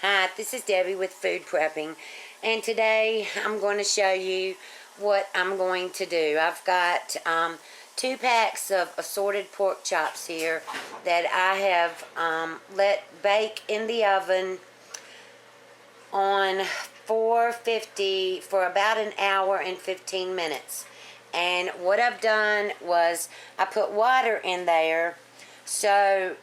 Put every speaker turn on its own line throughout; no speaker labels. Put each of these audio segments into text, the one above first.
Hi, this is Debbie with Food Prepping, and today I'm going to show you what I'm going to do. I've got 2 packs of assorted pork chops here that I have let bake in the oven on 450 for about an hour and 15 minutes. And what I've done was I put water in there so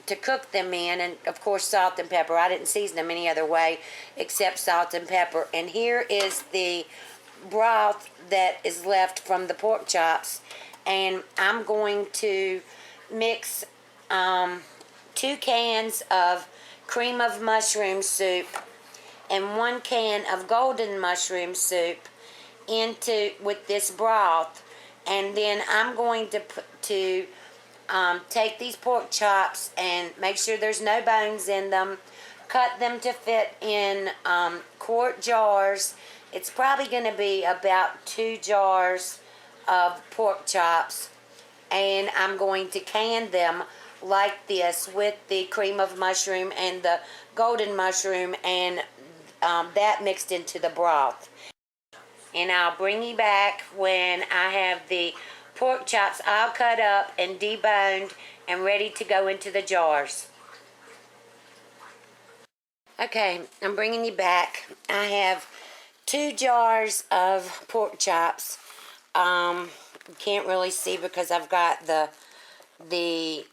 to cook them in, and of course salt and pepper. I didn't season them any other way except salt and pepper. And here is the broth that is left from the pork chops, and I'm going to mix 2 cans of cream of mushroom soup and 1 can of golden mushroom soup into with this broth. And then I'm going to take these pork chops and make sure there's no bones in them, cut them to fit in quart jars. It's probably going to be about 2 jars of pork chops, and I'm going to can them like this with the cream of mushroom and the golden mushroom and that mixed into the broth. And I'll bring you back when I have the pork chops all cut up and deboned and ready to go into the jars. Okay, I'm bringing you back. I have 2 jars of pork chops. You can't really see because I've got the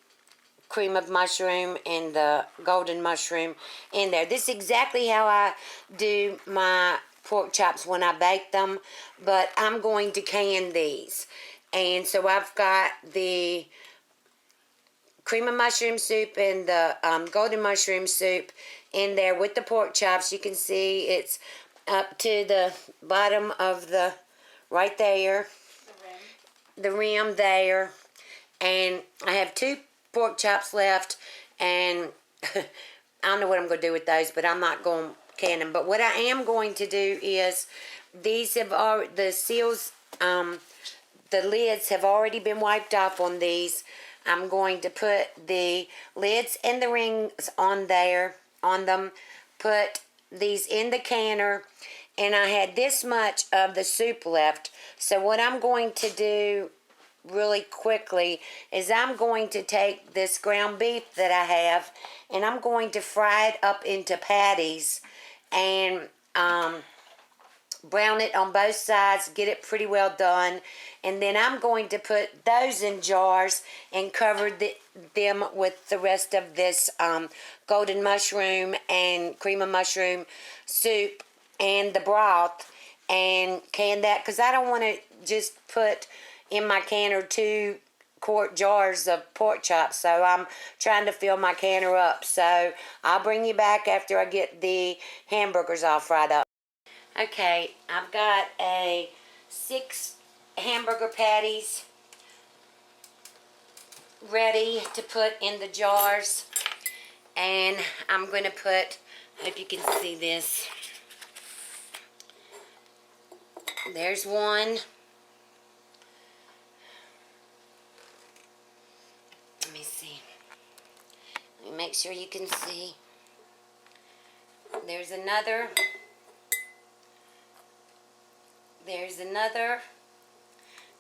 cream of mushroom and the golden mushroom in there. This is exactly how I do my pork chops when I bake them, but I'm going to can these. And so I've got the cream of mushroom soup and the golden mushroom soup in there with the pork chops. You can see it's up to the bottom of the, right there, the rim there. And I have 2 pork chops left, and I don't know what I'm going to do with those, but I'm not going to can them. But what I am going to do is, these have already, the seals, the lids have already been wiped off on these. I'm going to put the lids and the rings on there, on them, put these in the canner, and I had this much of the soup left. So what I'm going to do really quickly is I'm going to take this ground beef that I have, and I'm going to fry it up into patties and brown it on both sides, get it pretty well done, and then I'm going to put those in jars and cover them with the rest of this golden mushroom and cream of mushroom soup and the broth, and can that, because I don't want to just put in my canner 2 quart jars of pork chops, so I'm trying to fill my canner up. So I'll bring you back after I get the hamburgers all fried up. Okay, I've got 6 hamburger patties ready to put in the jars, and I'm going to put, I hope you can see this, there's one. Let me see. Let me make sure you can see. There's another. There's another.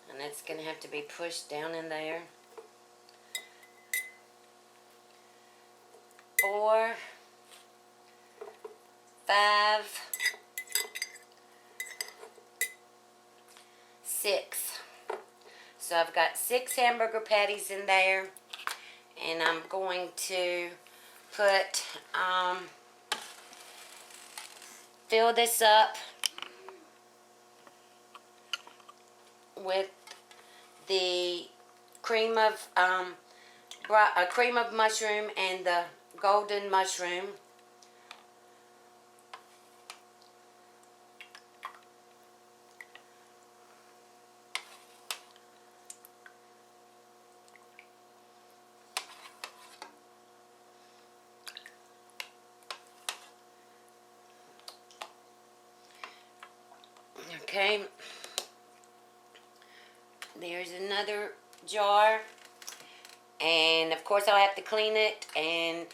And that's going to have to be pushed down in there. 4, 5, 6. So I've got 6 hamburger patties in there. And I'm going to put, fill this up with the cream of mushroom and the golden mushroom. Okay, there's another jar, and of course I'll have to clean it and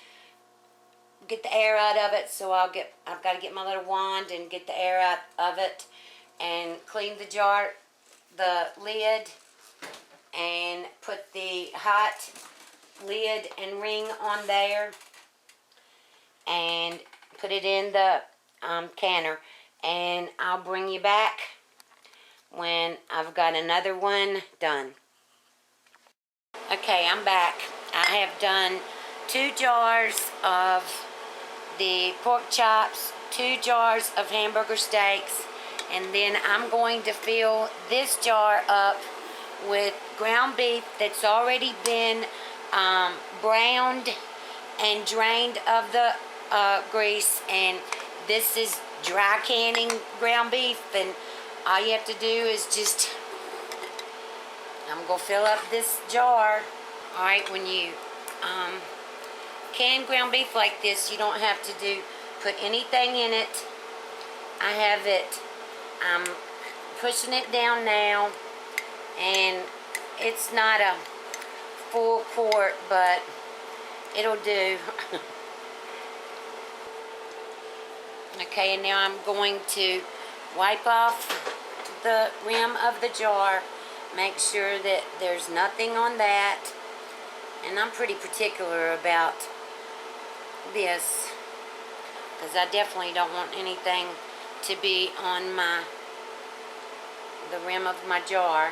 get the air out of it. So I've got to get my little wand and get the air out of it and clean the jar, the lid, and put the hot lid and ring on there and put it in the canner. And I'll bring you back when I've got another one done. Okay, I'm back. I have done 2 jars of the pork chops, 2 jars of hamburger steaks, and then I'm going to fill this jar up with ground beef that's already been browned and drained of the grease. And this is dry canning ground beef, and all you have to do is just, I'm going to fill up this jar. Alright, when you can ground beef like this, you don't have to put anything in it. I have it, I'm pushing it down now, and it's not a full quart, but it'll do. Okay, and now I'm going to wipe off the rim of the jar, make sure that there's nothing on that. And I'm pretty particular about this, because I definitely don't want anything to be on the rim of my jar.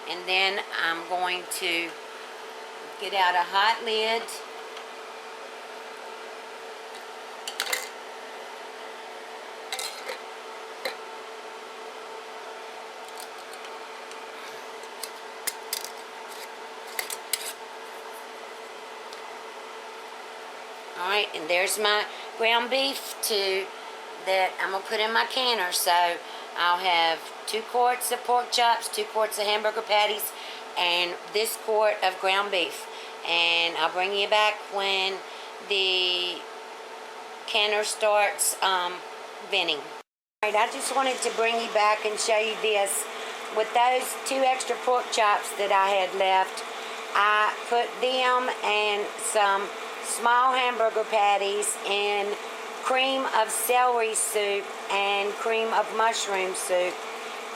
And then I'm going to get out a hot lid. Alright, and there's my ground beef that I'm going to put in my canner. So I'll have 2 quarts of pork chops, 2 quarts of hamburger patties, and this quart of ground beef. And I'll bring you back when the canner starts venting. Alright, I just wanted to bring you back and show you this. With those 2 extra pork chops that I had left, I put them and some small hamburger patties in cream of celery soup and cream of mushroom soup,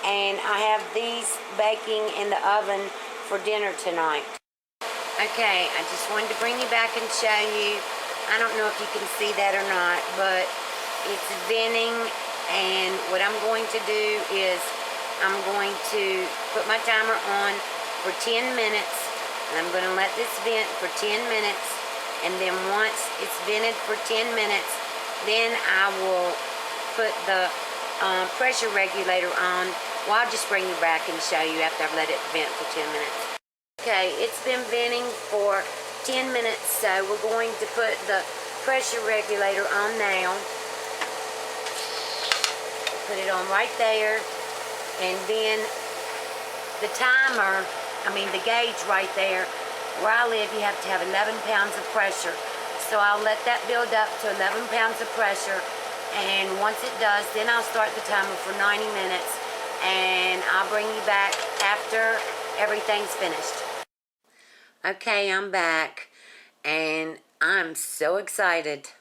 and I have these baking in the oven for dinner tonight. Okay, I just wanted to bring you back and show you. I don't know if you can see that or not, but it's venting, and what I'm going to do is I'm going to put my timer on for 10 minutes, and I'm going to let this vent for 10 minutes. And then once it's vented for 10 minutes, then I will put the pressure regulator on. Well, I'll just bring you back and show you after I've let it vent for 10 minutes. Okay, it's been venting for 10 minutes, so we're going to put the pressure regulator on now. Put it on right there. And then the timer, the gauge right there. Where I live, you have to have 11 pounds of pressure. So I'll let that build up to 11 pounds of pressure. And once it does, then I'll start the timer for 90 minutes. And I'll bring you back after everything's finished. Okay, I'm back. And I'm so excited.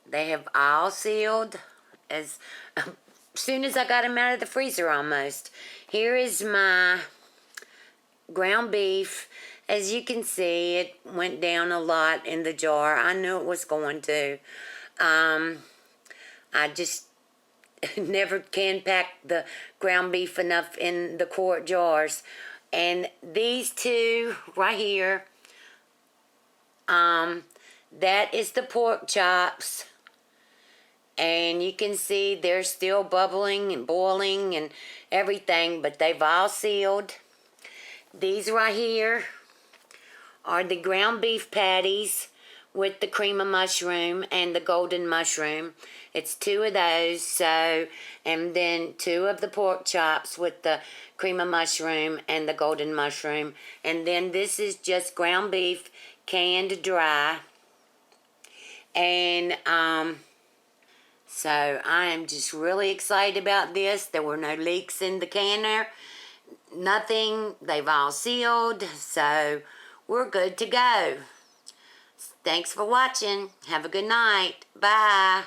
They have all sealed as soon as I got them out of the freezer almost. Here is my ground beef. As you can see, it went down a lot in the jar. I knew it was going to. I just never can pack the ground beef enough in the quart jars. And these 2 right here, that is the pork chops. And you can see they're still bubbling and boiling and everything, but they've all sealed. These right here are the ground beef patties with the cream of mushroom and the golden mushroom. It's 2 of those, so, and then 2 of the pork chops with the cream of mushroom and the golden mushroom. And then this is just ground beef, canned dry. And, so I am just really excited about this. There were no leaks in the canner. Nothing. They've all sealed, so we're good to go. Thanks for watching. Have a good night. Bye.